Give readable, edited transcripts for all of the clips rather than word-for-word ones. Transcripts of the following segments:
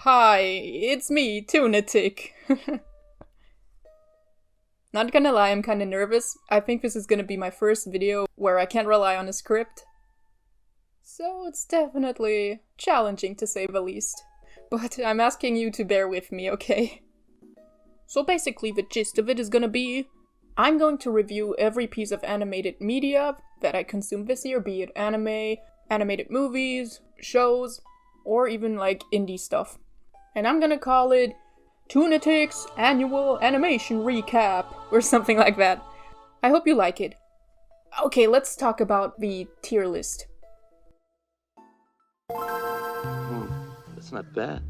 Hi, it's me, Toonatic. Not gonna lie, I'm kinda nervous. I think this is gonna be my first video where I can't rely on a script. So it's definitely challenging to say the least. But I'm asking you to bear with me, okay? So basically the gist of it is gonna be, I'm going to review every piece of animated media that I consume this year, be it anime, animated movies, shows, or even like indie stuff. And I'm gonna call it Toonatic's Annual Animation Recap, or something like that. I hope you like it. Okay, let's talk about the tier list. That's not bad.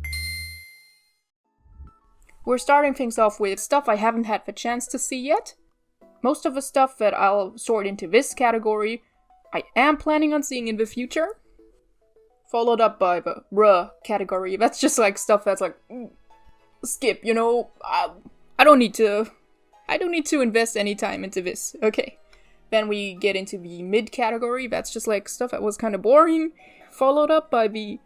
We're starting things off with stuff I haven't had the chance to see yet. Most of the stuff that I'll sort into this category, I am planning on seeing in the future. Followed up by the bruh category. That's just like stuff that's like, skip, you know, I don't need to invest any time into this. Okay. Then we get into the mid category. That's just like stuff that was kind of boring. Followed up by the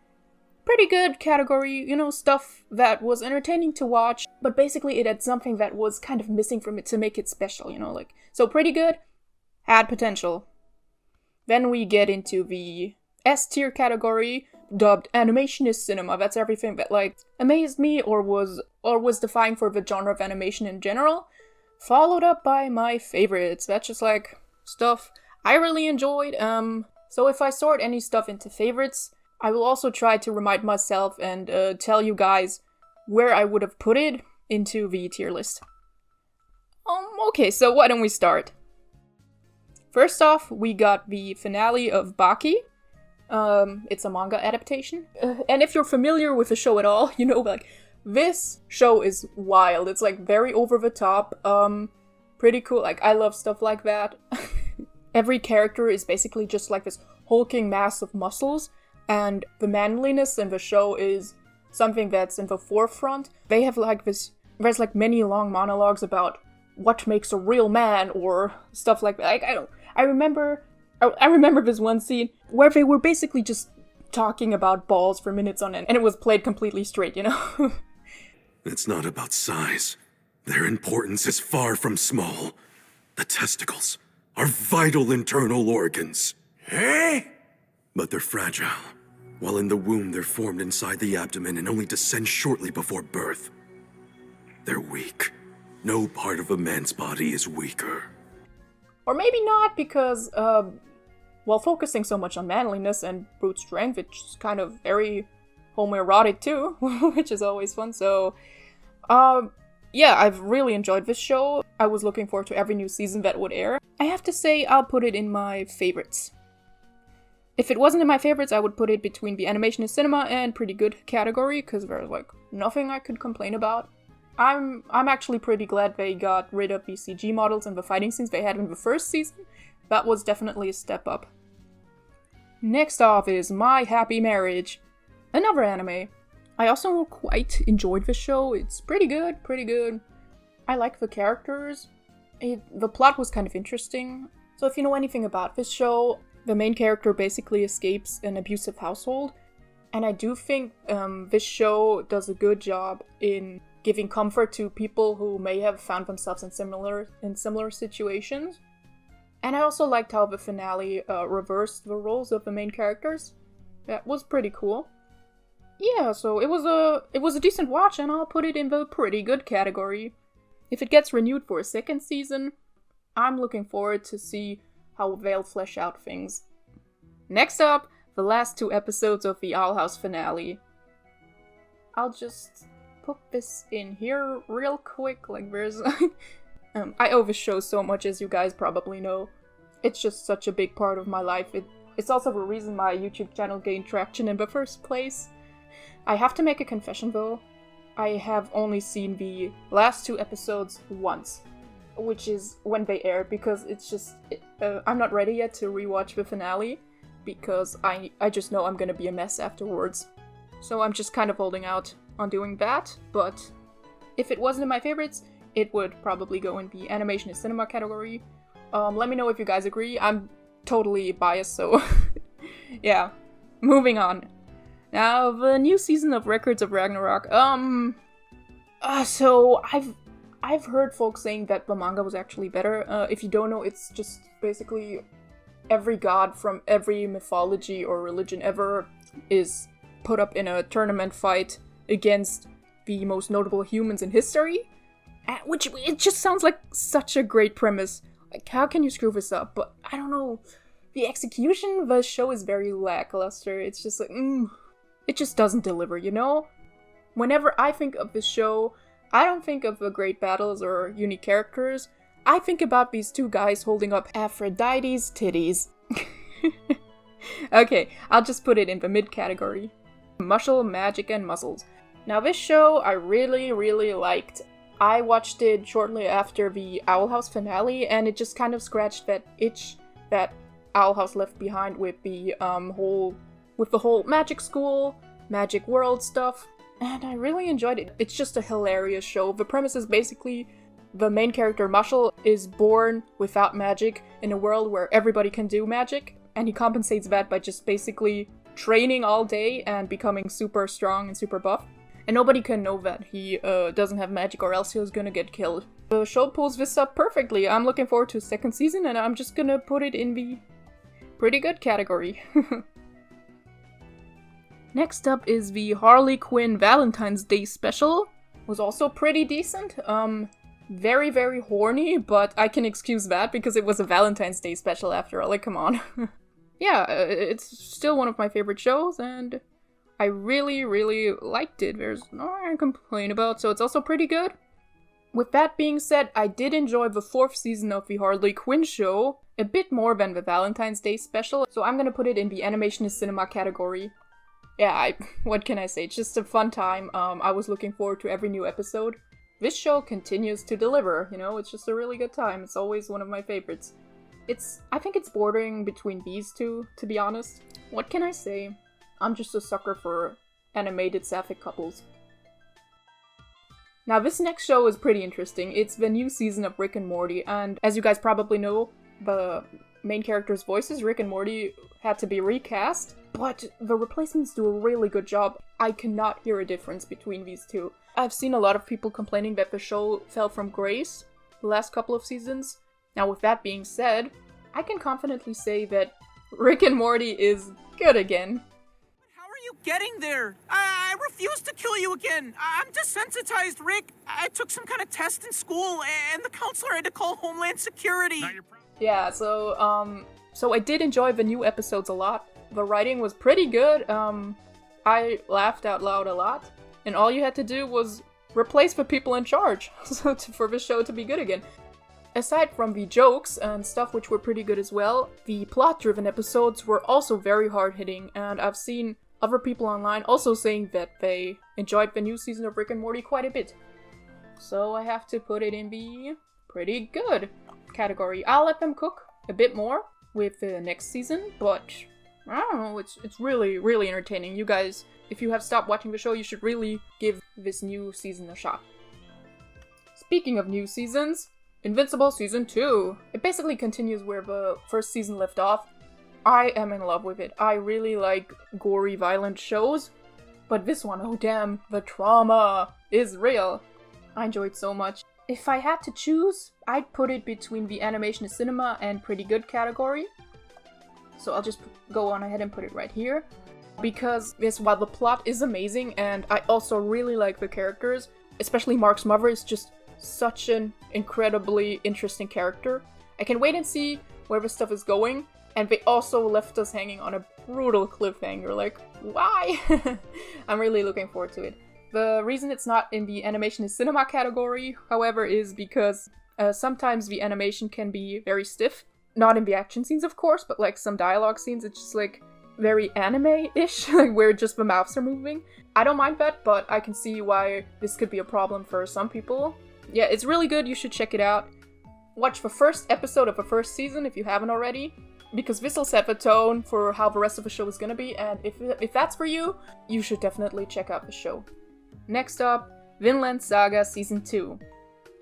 pretty good category, you know, stuff that was entertaining to watch, but basically it had something that was kind of missing from it to make it special, you know, like, so pretty good, had potential. Then we get into the S tier category, dubbed Animation is Cinema. That's everything that, like, amazed me or was defying for the genre of animation in general. Followed up by my favorites. That's just, like, stuff I really enjoyed. So if I sort any stuff into favorites, I will also try to remind myself and tell you guys where I would have put it into the tier list. Okay, so why don't we start? First off, we got the finale of Baki. It's a manga adaptation. And if you're familiar with the show at all, you know, like, this show is wild. It's, like, very over the top, pretty cool. Like, I love stuff like that. Every character is basically just, like, this hulking mass of muscles, and the manliness in the show is something that's in the forefront. They have, like, there's, like, many long monologues about what makes a real man, or stuff like that. Like, I remember this one scene where they were basically just talking about balls for minutes on end, and it was played completely straight, you know? It's not about size. Their importance is far from small. The testicles are vital internal organs. Hey? But they're fragile. While in the womb, they're formed inside the abdomen and only descend shortly before birth. They're weak. No part of a man's body is weaker. Or maybe not, because, while focusing so much on manliness and brute strength, it's kind of very homoerotic too, which is always fun, so, yeah, I've really enjoyed this show. I was looking forward to every new season that would air. I have to say, I'll put it in my favorites. If it wasn't in my favorites, I would put it between the Animation is Cinema and Pretty Good category, because there's, like, nothing I could complain about. I'm actually pretty glad they got rid of the CG models and the fighting scenes they had in the first season. That was definitely a step up. Next off is My Happy Marriage, another anime. I also quite enjoyed the show. It's pretty good. I like the characters. The plot was kind of interesting. So if you know anything about this show, the main character basically escapes an abusive household. And I do think this show does a good job in giving comfort to people who may have found themselves in similar situations. And I also liked how the finale reversed the roles of the main characters. That was pretty cool. Yeah, so it was a decent watch, and I'll put it in the pretty good category. If it gets renewed for a second season, I'm looking forward to see how they'll flesh out things. Next up, the last 2 episodes of the Owl House finale. I'll just put this in here real quick, like there's... I owe this show so much, as you guys probably know. It's just such a big part of my life. It's also the reason my YouTube channel gained traction in the first place. I have to make a confession though. I have only seen the last 2 episodes once, which is when they aired, because it's just... I'm not ready yet to rewatch the finale, because I just know I'm gonna be a mess afterwards. So I'm just kind of holding out on doing that, but if it wasn't in my favorites, it would probably go in the Animation is Cinema category. Let me know if you guys agree. I'm totally biased, so yeah. Moving on. Now, the new season of Records of Ragnarok, so I've heard folks saying that the manga was actually better. If you don't know, it's just basically every god from every mythology or religion ever is put up in a tournament fight against the most notable humans in history. Which, it just sounds like such a great premise. Like, how can you screw this up? But, I don't know, the execution of the show is very lackluster. It's just like, it just doesn't deliver, you know? Whenever I think of this show, I don't think of the great battles or unique characters. I think about these two guys holding up Aphrodite's titties. Okay, I'll just put it in the mid category. Muscle, magic, and muscles. Now this show I really, really liked. I watched it shortly after the Owl House finale, and it just kind of scratched that itch that Owl House left behind with the whole magic school, magic world stuff, and I really enjoyed it. It's just a hilarious show. The premise is basically the main character, Mashle, is born without magic in a world where everybody can do magic, and he compensates that by just basically training all day and becoming super strong and super buff. And nobody can know that he doesn't have magic, or else he's gonna get killed. The show pulls this up perfectly. I'm looking forward to a second season, and I'm just gonna put it in the pretty good category. Next up is the Harley Quinn Valentine's Day special. Was also pretty decent. Very, very horny, but I can excuse that because it was a Valentine's Day special after all. Like, come on. Yeah, it's still one of my favorite shows, and I really, really liked it. There's nothing to complain about, so it's also pretty good. With that being said, I did enjoy the 4th season of the Harley Quinn show a bit more than the Valentine's Day special, so I'm gonna put it in the animation and cinema category. Yeah, what can I say? It's just a fun time. I was looking forward to every new episode. This show continues to deliver, you know, it's just a really good time. It's always one of my favorites. I think it's bordering between these two, to be honest. What can I say? I'm just a sucker for animated sapphic couples. Now this next show is pretty interesting. It's the new season of Rick and Morty, and as you guys probably know, the main character's voices, Rick and Morty, had to be recast, but the replacements do a really good job. I cannot hear a difference between these two. I've seen a lot of people complaining that the show fell from grace the last couple of seasons. Now with that being said, I can confidently say that Rick and Morty is good again. You getting there? I refuse to kill you again. I'm desensitized, Rick. I took some kind of test in school, and the counselor had to call Homeland Security. Yeah, so I did enjoy the new episodes a lot. The writing was pretty good. I laughed out loud a lot, and all you had to do was replace the people in charge for the show to be good again. Aside from the jokes and stuff which were pretty good as well, the plot-driven episodes were also very hard-hitting, and I've seen other people online also saying that they enjoyed the new season of Rick and Morty quite a bit. So I have to put it in the pretty good category. I'll let them cook a bit more with the next season, but I don't know, it's really, really entertaining. You guys, if you have stopped watching the show, you should really give this new season a shot. Speaking of new seasons, Invincible Season 2. It basically continues where the first season left off. I am in love with it. I really like gory, violent shows, but this one, oh damn, the trauma is real. I enjoyed so much. If I had to choose, I'd put it between the animation and cinema and pretty good category. So I'll just go on ahead and put it right here. Because, yes, while the plot is amazing, and I also really like the characters, especially Mark's mother is just such an incredibly interesting character. I can wait and see where this stuff is going. And they also left us hanging on a brutal cliffhanger, like, why? I'm really looking forward to it. The reason it's not in the animation and cinema category, however, is because sometimes the animation can be very stiff. Not in the action scenes, of course, but like some dialogue scenes, it's just like very anime-ish, like where just the mouths are moving. I don't mind that, but I can see why this could be a problem for some people. Yeah, it's really good, you should check it out. Watch the first episode of the first season if you haven't already, because this will set the tone for how the rest of the show is gonna be, and if that's for you, you should definitely check out the show. Next up, Vinland Saga Season 2.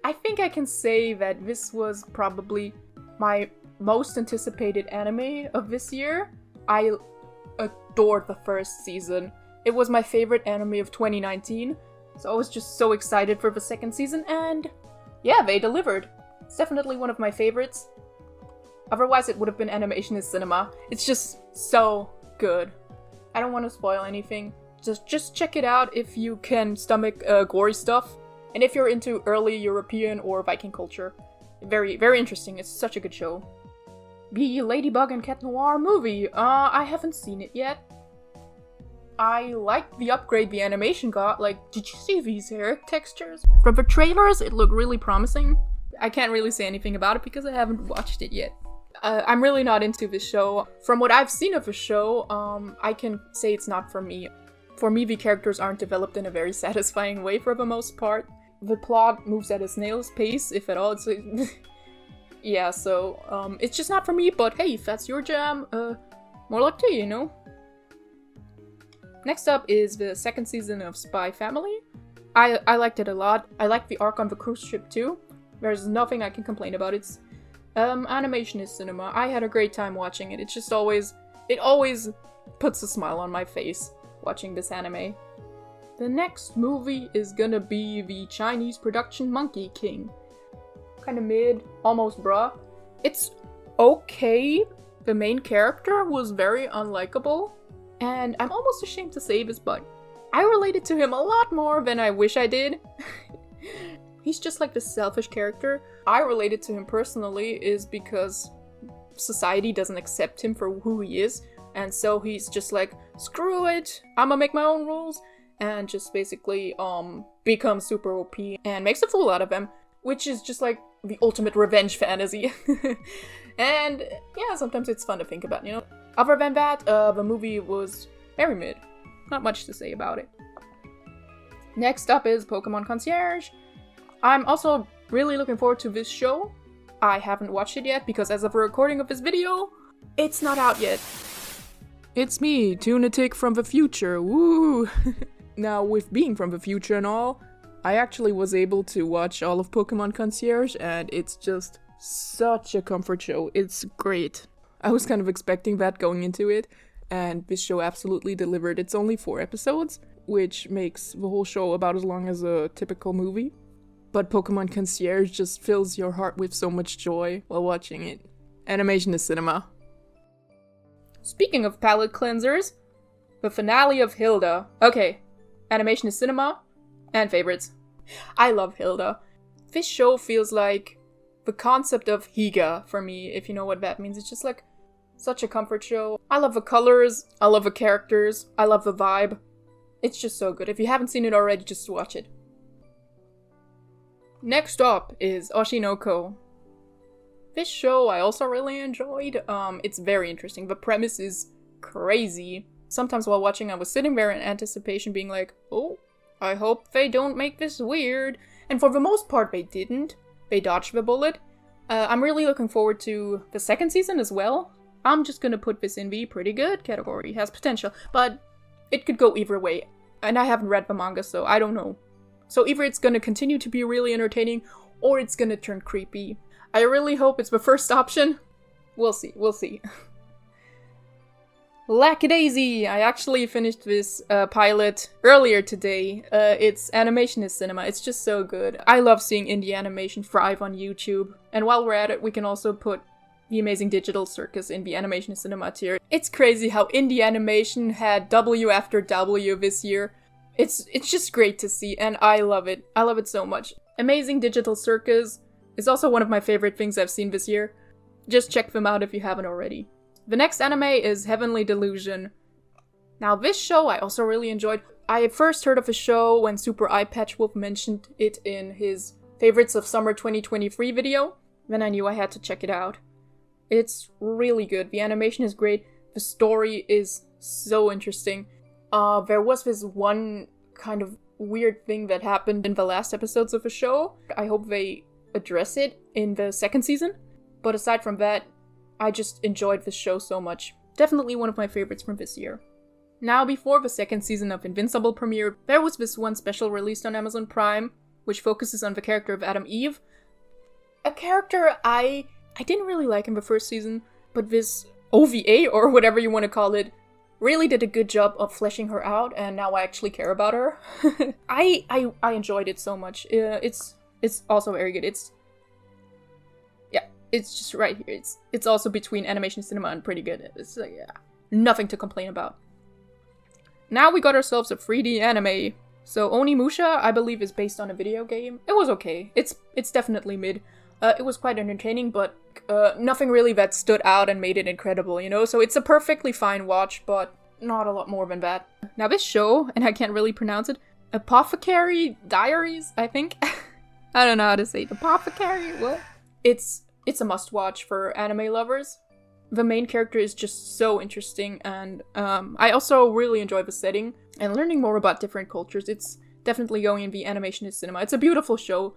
I think I can say that this was probably my most anticipated anime of this year. I adored the first season. It was my favorite anime of 2019, so I was just so excited for the second season, and yeah, they delivered. It's definitely one of my favorites. Otherwise, it would have been Animation is Cinema. It's just so good. I don't want to spoil anything. Just check it out if you can stomach gory stuff. And if you're into early European or Viking culture. Very, very interesting. It's such a good show. The Ladybug and Cat Noir movie. I haven't seen it yet. I like the upgrade the animation got. Like, did you see these hair textures? From the trailers, it looked really promising. I can't really say anything about it because I haven't watched it yet. I'm really not into this show. From what I've seen of the show, I can say it's not for me. For me, the characters aren't developed in a very satisfying way for the most part. The plot moves at a snail's pace, if at all. It's yeah, so it's just not for me, but hey, if that's your jam, more luck to you, you know? Next up is the second season of Spy Family. I liked it a lot. I liked the arc on the cruise ship too. There's nothing I can complain about. It's Animation is Cinema. I had a great time watching it. It's just always puts a smile on my face watching this anime. The next movie is gonna be the Chinese production Monkey King. Kinda mid, almost bruh. It's okay. The main character was very unlikable, and I'm almost ashamed to say this, but I related to him a lot more than I wish I did. He's just like this selfish character. I related to him personally is because society doesn't accept him for who he is, and so he's just like, screw it, I'ma make my own rules, and just basically becomes super OP and makes a fool out of him, which is just like the ultimate revenge fantasy. And yeah, sometimes it's fun to think about, you know? Other than that, the movie was very mid. Not much to say about it. Next up is Pokemon Concierge. I'm also really looking forward to this show. I haven't watched it yet because as of the recording of this video, it's not out yet. It's me, Toonatic from the future, woo! Now, with being from the future and all, I actually was able to watch all of Pokemon Concierge, and it's just such a comfort show. It's great. I was kind of expecting that going into it, and this show absolutely delivered. It's only 4 episodes, which makes the whole show about as long as a typical movie. But Pokemon Concierge just fills your heart with so much joy while watching it. Animation is Cinema. Speaking of palette cleansers, the finale of Hilda. Okay, Animation is Cinema, and favorites. I love Hilda. This show feels like the concept of Higa for me, if you know what that means. It's just like such a comfort show. I love the colors, I love the characters, I love the vibe. It's just so good. If you haven't seen it already, just watch it. Next up is Oshi no Ko. This show I also really enjoyed. It's very interesting. The premise is crazy. Sometimes while watching I was sitting there in anticipation being like, oh, I hope they don't make this weird. And for the most part they didn't. They dodged the bullet. I'm really looking forward to the second season as well. I'm just gonna put this in the pretty good category. It has potential, but it could go either way. And I haven't read the manga, so I don't know. So either it's gonna continue to be really entertaining, or it's gonna turn creepy. I really hope it's the first option. We'll see, we'll see. Lackadaisy! I actually finished this pilot earlier today. Its Animation is Cinema. It's just so good. I love seeing indie animation thrive on YouTube. And while we're at it, we can also put the amazing digital Circus in the Animation is Cinema tier. It's crazy how indie animation had W after W this year. It's just great to see, and I love it. I love it so much. Amazing Digital Circus is also one of my favorite things I've seen this year. Just check them out if you haven't already. The next anime is Heavenly Delusion. Now this show I also really enjoyed. I first heard of the show when Super Eye Patch Wolf mentioned it in his Favorites of Summer 2023 video. Then I knew I had to check it out. It's really good. The animation is great. The story is so interesting. There was this one kind of weird thing that happened in the last episodes of the show. I hope they address it in the second season. But aside from that, I just enjoyed this show so much. Definitely one of my favorites from this year. Now, before the second season of Invincible premiered, there was this one special released on Amazon Prime, which focuses on the character of Atom Eve. A character I didn't really like in the first season, but this OVA, or whatever you want to call it, really did a good job of fleshing her out, and now I actually care about her. I enjoyed it so much. It's also very good. It's just right here. It's also between animation cinema and pretty good. It's yeah, nothing to complain about. Now we got ourselves a 3D anime. So Onimusha, I believe, is based on a video game. It was okay. It's definitely mid. It was quite entertaining, but nothing really that stood out and made it incredible, you know? So it's a perfectly fine watch, but not a lot more than that. Now this show, and I can't really pronounce it, Apothecary Diaries, I think? I don't know how to say it. Apothecary? What? It's a must-watch for anime lovers. The main character is just so interesting, and I also really enjoy the setting and learning more about different cultures. It's definitely going in the animation and cinema. It's a beautiful show.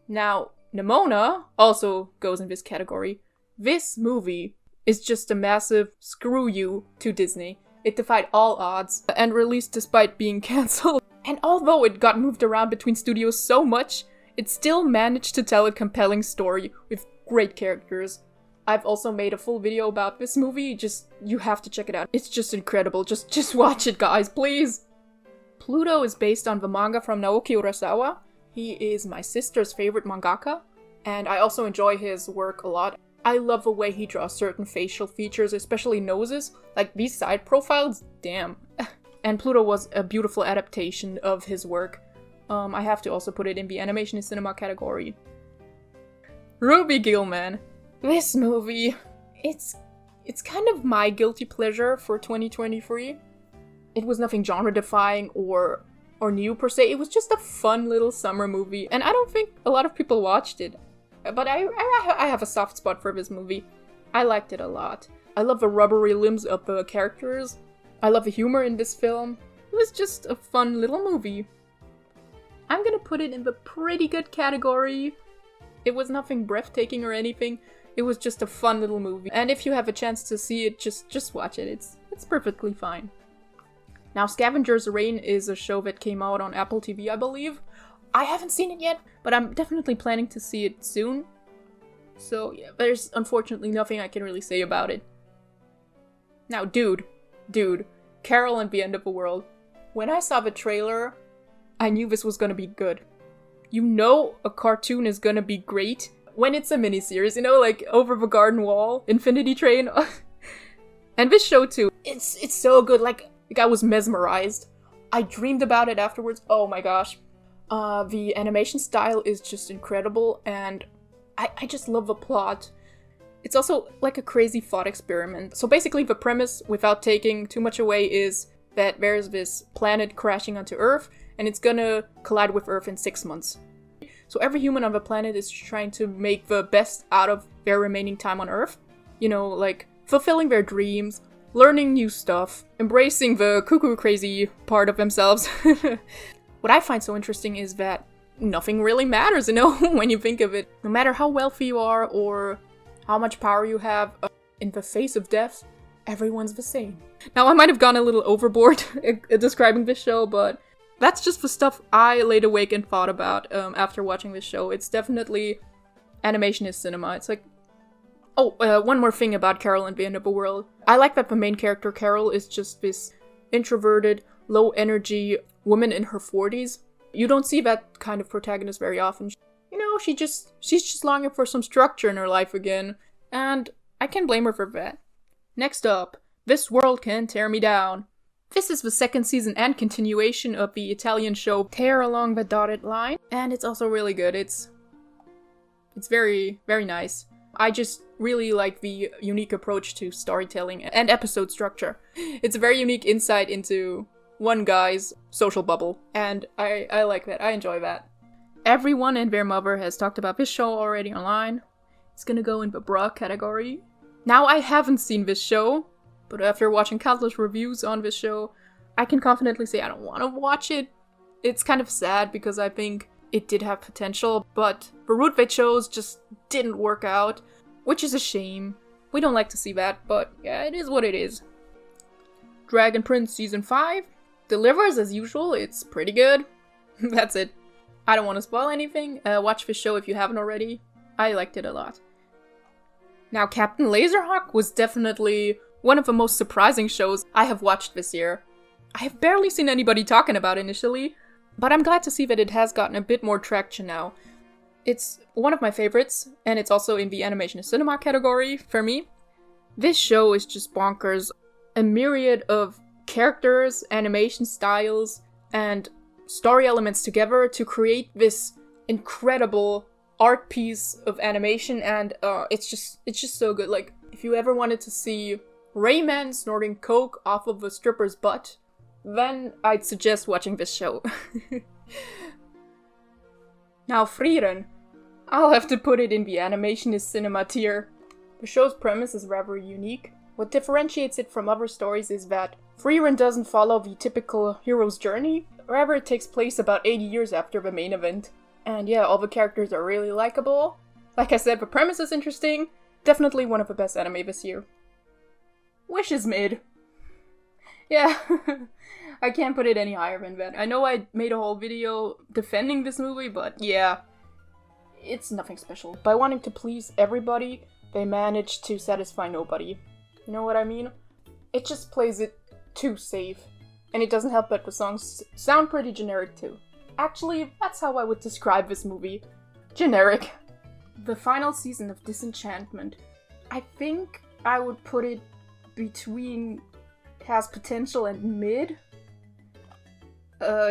Now, Nimona also goes in this category. This movie is just a massive screw you to Disney. It defied all odds and released despite being cancelled. And although it got moved around between studios so much, it still managed to tell a compelling story with great characters. I've also made a full video about this movie, you have to check it out. It's just incredible, just watch it guys, please! Pluto is based on the manga from Naoki Urasawa. He is my sister's favorite mangaka, and I also enjoy his work a lot. I love the way he draws certain facial features, especially noses, like these side profiles, damn. And Pluto was a beautiful adaptation of his work. I have to also put it in the animation and cinema category. Ruby Gillman. This movie, it's kind of my guilty pleasure for 2023. It was nothing genre-defying or new per se. It was just a fun little summer movie, and I don't think a lot of people watched it. But I have a soft spot for this movie. I liked it a lot. I love the rubbery limbs of the characters. I love the humor in this film. It was just a fun little movie. I'm gonna put it in the pretty good category. It was nothing breathtaking or anything. It was just a fun little movie. And if you have a chance to see it, just watch it. It's perfectly fine. Now, Scavengers Reign is a show that came out on Apple TV, I believe. I haven't seen it yet, but I'm definitely planning to see it soon. So, yeah, there's unfortunately nothing I can really say about it. Now, dude, Carol and the End of the World. When I saw the trailer, I knew this was gonna be good. You know a cartoon is gonna be great when it's a miniseries, you know, like Over the Garden Wall, Infinity Train. And this show too. It's so good, like I was mesmerized. I dreamed about it afterwards. Oh my gosh. The animation style is just incredible, and I just love the plot. It's also like a crazy thought experiment. So basically the premise, without taking too much away, is that there's this planet crashing onto Earth, and it's gonna collide with Earth in 6 months. So every human on the planet is trying to make the best out of their remaining time on Earth. You know, like fulfilling their dreams, learning new stuff, embracing the cuckoo crazy part of themselves. What I find so interesting is that nothing really matters, you know, when you think of it. No matter how wealthy you are or how much power you have, in the face of death, everyone's the same. Now, I might have gone a little overboard describing this show, but that's just the stuff I laid awake and thought about after watching this show. It's definitely animation is cinema. It's like... Oh, one more thing about Carol and the End of the World. I like that the main character, Carol, is just this introverted, low-energy woman in her 40s. You don't see that kind of protagonist very often. You know, she's just longing for some structure in her life again, and I can't blame her for that. Next up, This World Can Tear Me Down. This is the second season and continuation of the Italian show Tear Along the Dotted Line, and it's also really good. It's very, very nice. I just really like the unique approach to storytelling and episode structure. It's a very unique insight into one guy's social bubble, and I like that. I enjoy that. Everyone and their mother has talked about this show already online. It's gonna go in the bra category. Now, I haven't seen this show, but after watching countless reviews on this show, I can confidently say I don't want to watch it. It's kind of sad because I think it did have potential, but the route they chose just didn't work out, which is a shame. We don't like to see that, but yeah, it is what it is. Dragon Prince Season 5 delivers as usual. It's pretty good. That's it. I don't want to spoil anything. Watch this show if you haven't already. I liked it a lot. Now, Captain Laserhawk was definitely one of the most surprising shows I have watched this year. I have barely seen anybody talking about it initially, but I'm glad to see that it has gotten a bit more traction now. It's one of my favorites, and it's also in the animation and cinema category for me. This show is just bonkers. A myriad of characters, animation styles, and story elements together to create this incredible art piece of animation, and it's just so good. Like, if you ever wanted to see Rayman snorting coke off of a stripper's butt, then I'd suggest watching this show. Now, Frieren. I'll have to put it in the animation is cinema tier. The show's premise is rather unique. What differentiates it from other stories is that Frieren doesn't follow the typical hero's journey, rather it takes place about 80 years after the main event. And yeah, all the characters are really likable. Like I said, the premise is interesting. Definitely one of the best anime this year. Wish is mid. Yeah, I can't put it any higher than that. I know I made a whole video defending this movie, but yeah, it's nothing special. By wanting to please everybody, they managed to satisfy nobody. You know what I mean? It just plays it too safe. And it doesn't help that the songs sound pretty generic too. Actually, that's how I would describe this movie. Generic. The final season of Disenchantment. I think I would put it between has potential and mid.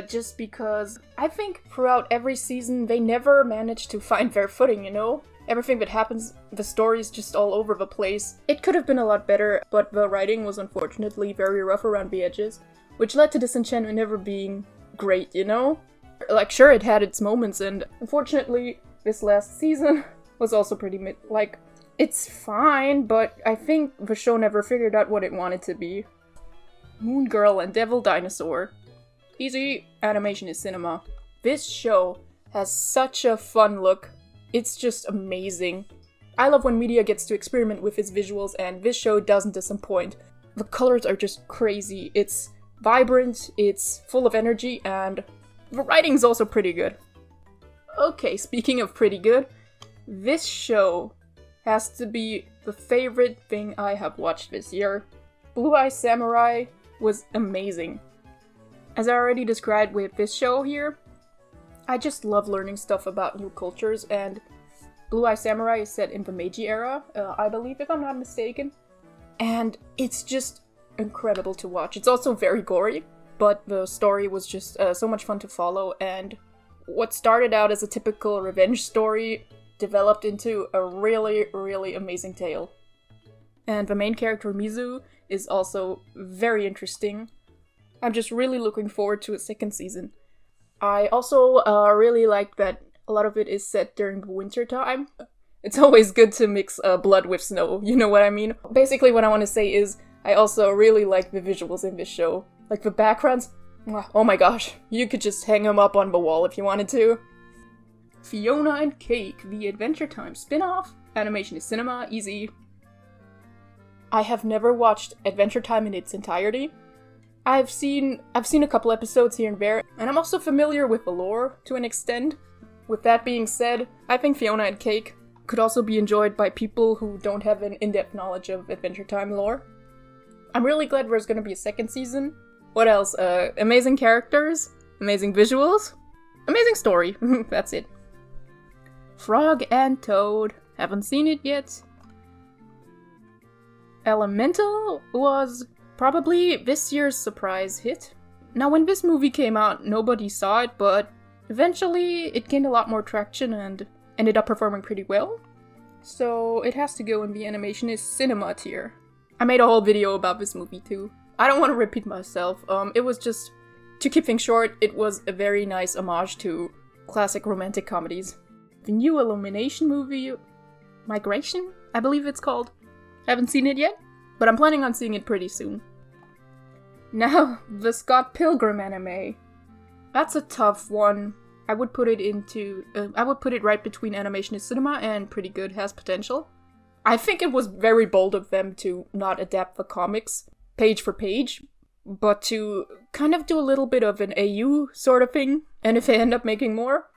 Just because I think throughout every season they never manage to find their footing, you know? Everything that happens, the story is just all over the place. It could have been a lot better, but the writing was unfortunately very rough around the edges, which led to Disenchantment never being great, you know? Like, sure, it had its moments, and unfortunately, this last season was also pretty mid. Like, it's fine, but I think the show never figured out what it wanted to be. Moon Girl and Devil Dinosaur. Easy, animation is cinema. This show has such a fun look. It's just amazing. I love when media gets to experiment with its visuals, and this show doesn't disappoint. The colors are just crazy. It's vibrant, it's full of energy, and the writing's also pretty good. Okay, speaking of pretty good, this show has to be the favorite thing I have watched this year. Blue Eye Samurai was amazing. As I already described with this show here, I just love learning stuff about new cultures, and Blue Eye Samurai is set in the Meiji era, I believe, if I'm not mistaken. And it's just incredible to watch. It's also very gory, but the story was just so much fun to follow, and what started out as a typical revenge story developed into a really, really amazing tale. And the main character, Mizu, is also very interesting. I'm just really looking forward to a second season. I also really like that a lot of it is set during the winter time. It's always good to mix blood with snow, you know what I mean? Basically what I want to say is, I also really like the visuals in this show. Like the backgrounds, oh my gosh, you could just hang them up on the wall if you wanted to. Fionna and Cake, the Adventure Time spin-off. Animation is cinema, easy. I have never watched Adventure Time in its entirety. I've seen a couple episodes here and there, and I'm also familiar with the lore to an extent. With that being said, I think Fionna and Cake could also be enjoyed by people who don't have an in-depth knowledge of Adventure Time lore. I'm really glad there's gonna be a second season. What else? Amazing characters, amazing visuals, amazing story. That's it. Frog and Toad. Haven't seen it yet. Elemental was probably this year's surprise hit. Now, when this movie came out, nobody saw it, but eventually it gained a lot more traction and ended up performing pretty well. So it has to go in the animation is cinema tier. I made a whole video about this movie too. I don't want to repeat myself. It was just, to keep things short, it was a very nice homage to classic romantic comedies. The new Illumination movie, Migration, I believe it's called. Haven't seen it yet, but I'm planning on seeing it pretty soon. Now, the Scott Pilgrim anime. That's a tough one. I would put it right between animation is cinema and pretty good, has potential. I think it was very bold of them to not adapt the comics page for page, but to kind of do a little bit of an AU sort of thing, and if they end up making more,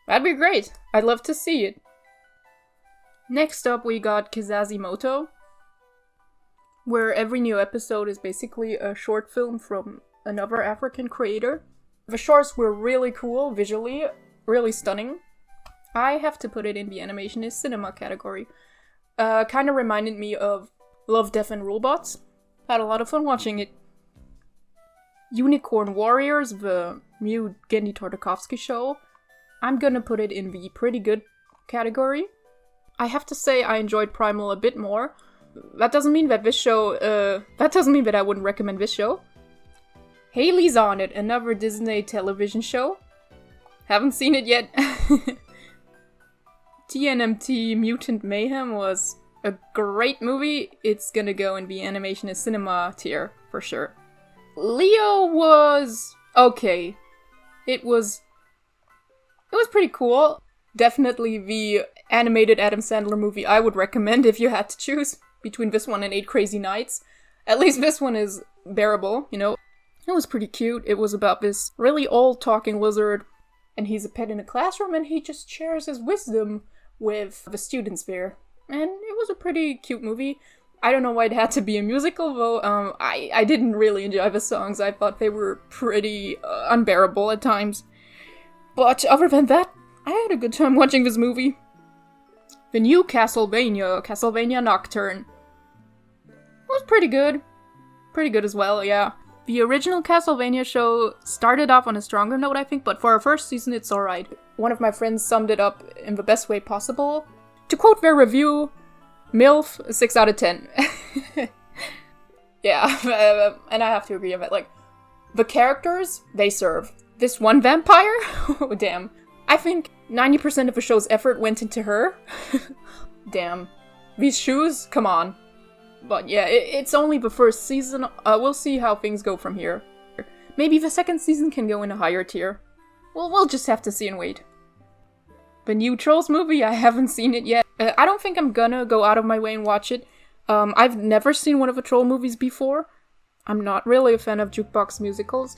that'd be great. I'd love to see it. Next up we got Kazazimoto. where every new episode is basically a short film from another African creator. The shorts were really cool visually, really stunning. I have to put it in the animation is cinema category. Kind of reminded me of Love, Death and Robots. Had a lot of fun watching it. Unicorn Warriors, the new Gendy Tartakovsky show. I'm gonna put it in the pretty good category. I have to say I enjoyed Primal a bit more. That doesn't mean that I wouldn't recommend this show. Haley's on It, another Disney television show. Haven't seen it yet. TMNT Mutant Mayhem was a great movie. It's gonna go in the animation and cinema tier, for sure. Leo was okay. It was pretty cool. Definitely the animated Adam Sandler movie I would recommend if you had to choose between this one and 8 Crazy Nights. At least this one is bearable, you know. It was pretty cute. It was about this really old talking lizard, and he's a pet in a classroom, and he just shares his wisdom with the students there. And it was a pretty cute movie. I don't know why it had to be a musical, though. I didn't really enjoy the songs. I thought they were pretty unbearable at times. But other than that, I had a good time watching this movie. The new Castlevania Nocturne, was pretty good. Pretty good as well, yeah. The original Castlevania show started off on a stronger note, I think, but for our first season, it's alright. One of my friends summed it up in the best way possible. To quote their review, MILF, 6 out of 10. Yeah, and I have to agree on that. Like, the characters, they serve. This one vampire? Oh, damn. I think 90% of the show's effort went into her. Damn. These shoes? Come on. But yeah, it's only the first season. We'll see how things go from here. Maybe the second season can go in a higher tier. Well, we'll just have to see and wait. The new Trolls movie, I haven't seen it yet. I don't think I'm gonna go out of my way and watch it. I've never seen one of the Troll movies before. I'm not really a fan of jukebox musicals.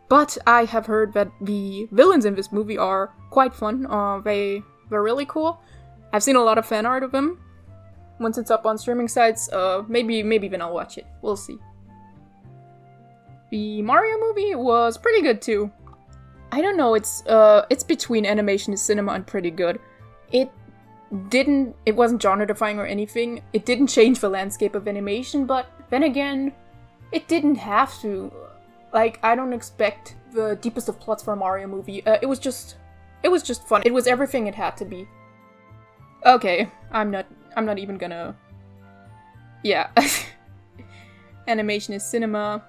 But I have heard that the villains in this movie are quite fun. They're really cool. I've seen a lot of fan art of them. Once it's up on streaming sites, maybe then I'll watch it. We'll see. The Mario movie was pretty good too. I don't know, it's between animation and cinema and pretty good. It wasn't genre defying or anything. It didn't change the landscape of animation, but then again, it didn't have to. Like, I don't expect the deepest of plots for a Mario movie. It was just fun. It was everything it had to be. Okay, I'm not even gonna... Yeah. Animation is cinema.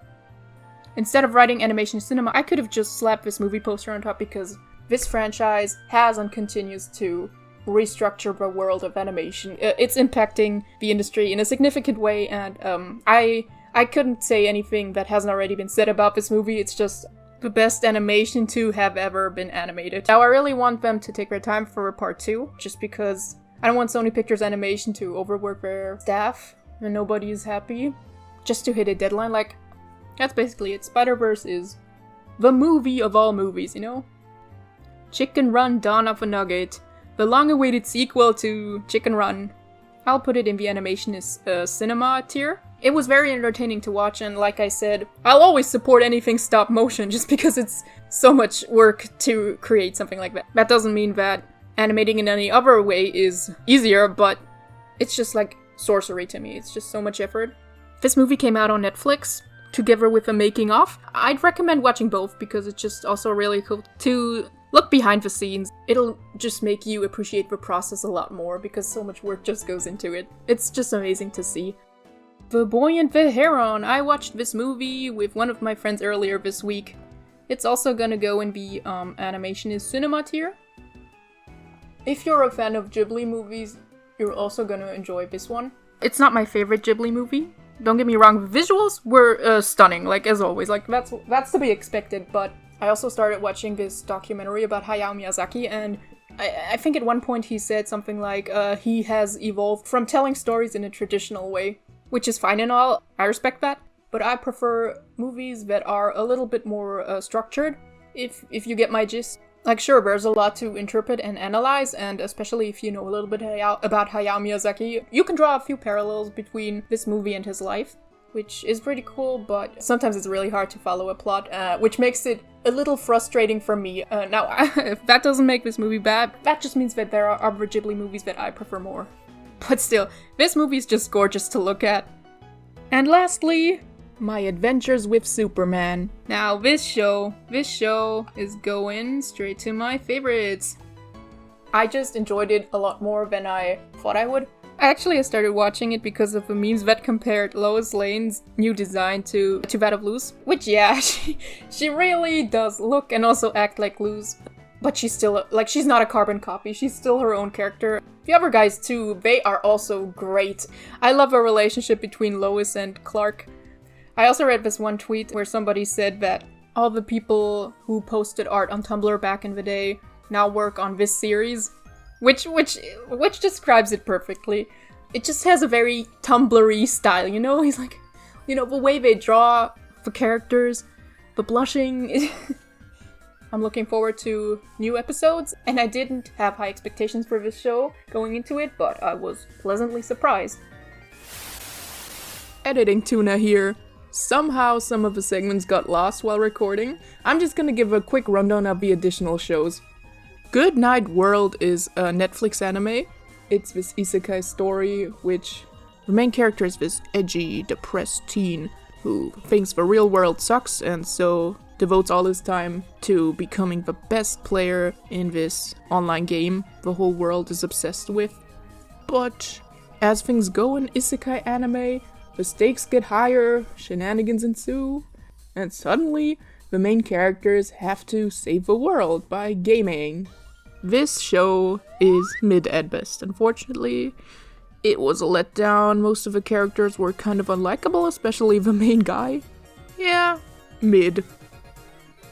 Instead of writing animation is cinema, I could have just slapped this movie poster on top because this franchise has and continues to restructure the world of animation. It's impacting the industry in a significant way, and I couldn't say anything that hasn't already been said about this movie. It's just the best animation to have ever been animated. Now, I really want them to take their time for part 2, just because I don't want Sony Pictures Animation to overwork their staff and nobody is happy just to hit a deadline. Like, that's basically it. Spider-Verse is the movie of all movies, you know? Chicken Run Dawn of a Nugget, the long-awaited sequel to Chicken Run. I'll put it in the animation is cinema tier. It was very entertaining to watch, and like I said, I'll always support anything stop motion just because it's so much work to create something like that. That doesn't mean that animating in any other way is easier, but it's just like sorcery to me. It's just so much effort. This movie came out on Netflix together with a making of. I'd recommend watching both because it's just also really cool to look behind the scenes. It'll just make you appreciate the process a lot more because so much work just goes into it. It's just amazing to see. The Boy and the Heron. I watched this movie with one of my friends earlier this week. It's also gonna go in the animation is cinema tier. If you're a fan of Ghibli movies, you're also gonna enjoy this one. It's not my favorite Ghibli movie. Don't get me wrong, the visuals were stunning, like as always. Like that's to be expected, but I also started watching this documentary about Hayao Miyazaki, and I think at one point he said something like he has evolved from telling stories in a traditional way. Which is fine and all, I respect that, but I prefer movies that are a little bit more structured, if you get my gist. Like, sure, there's a lot to interpret and analyze, and especially if you know a little bit about Hayao Miyazaki, you can draw a few parallels between this movie and his life. which is pretty cool, but sometimes it's really hard to follow a plot, which makes it a little frustrating for me. Now, if that doesn't make this movie bad, that just means that there are other Ghibli movies that I prefer more. But still, this movie is just gorgeous to look at. And lastly, My Adventures with Superman. Now, this show is going straight to my favorites. I just enjoyed it a lot more than I thought I would. I started watching it because of the memes that compared Lois Lane's new design to that of Luz. Which, yeah, she really does look and also act like Luz. But she's still, she's not a carbon copy. She's still her own character. The other guys, too, they are also great. I love the relationship between Lois and Clark. I also read this one tweet where somebody said that all the people who posted art on Tumblr back in the day now work on this series. Which describes it perfectly. It just has a very Tumblr-y style, you know? He's like, you know, the way they draw the characters, the blushing. I'm looking forward to new episodes, and I didn't have high expectations for this show going into it, but I was pleasantly surprised. Editing Tuna here. Somehow some of the segments got lost while recording. I'm just gonna give a quick rundown of the additional shows. Good Night World is a Netflix anime. It's this isekai story, which the main character is this edgy, depressed teen who thinks the real world sucks and so devotes all his time to becoming the best player in this online game the whole world is obsessed with. But as things go in isekai anime, the stakes get higher, shenanigans ensue, and suddenly the main characters have to save the world by gaming. This show is mid at best, unfortunately. It was a letdown, most of the characters were kind of unlikable, especially the main guy. Yeah, mid.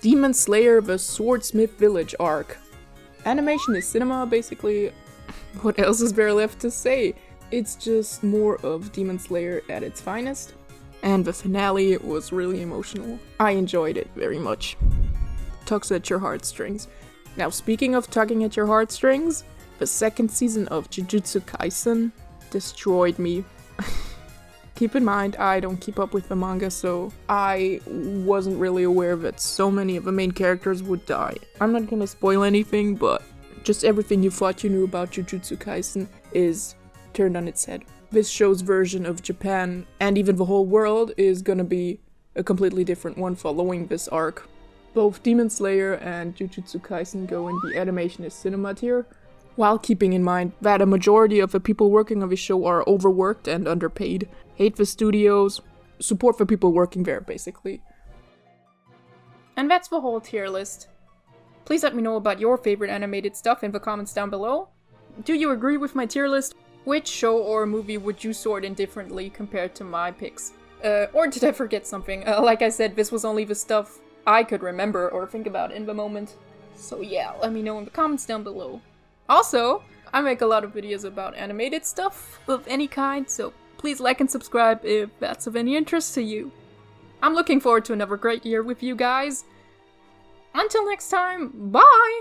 Demon Slayer the Swordsmith Village arc. Animation is cinema, basically. What else is there left to say? It's just more of Demon Slayer at its finest. And the finale was really emotional. I enjoyed it very much. Tugs at your heartstrings. Now, speaking of tugging at your heartstrings, the second season of Jujutsu Kaisen destroyed me. Keep in mind, I don't keep up with the manga, so I wasn't really aware that so many of the main characters would die. I'm not gonna spoil anything, but just everything you thought you knew about Jujutsu Kaisen is turned on its head. This show's version of Japan, and even the whole world, is gonna be a completely different one following this arc. Both Demon Slayer and Jujutsu Kaisen go in the animation is cinema tier, while keeping in mind that a majority of the people working on the show are overworked and underpaid. Hate the studios, support for people working there, basically. And that's the whole tier list. Please let me know about your favorite animated stuff in the comments down below. Do you agree with my tier list? Which show or movie would you sort indifferently compared to my picks? Or did I forget something? Like I said, this was only the stuff I could remember or think about in the moment. So yeah, let me know in the comments down below. Also, I make a lot of videos about animated stuff of any kind, so please like and subscribe if that's of any interest to you. I'm looking forward to another great year with you guys. Until next time, bye!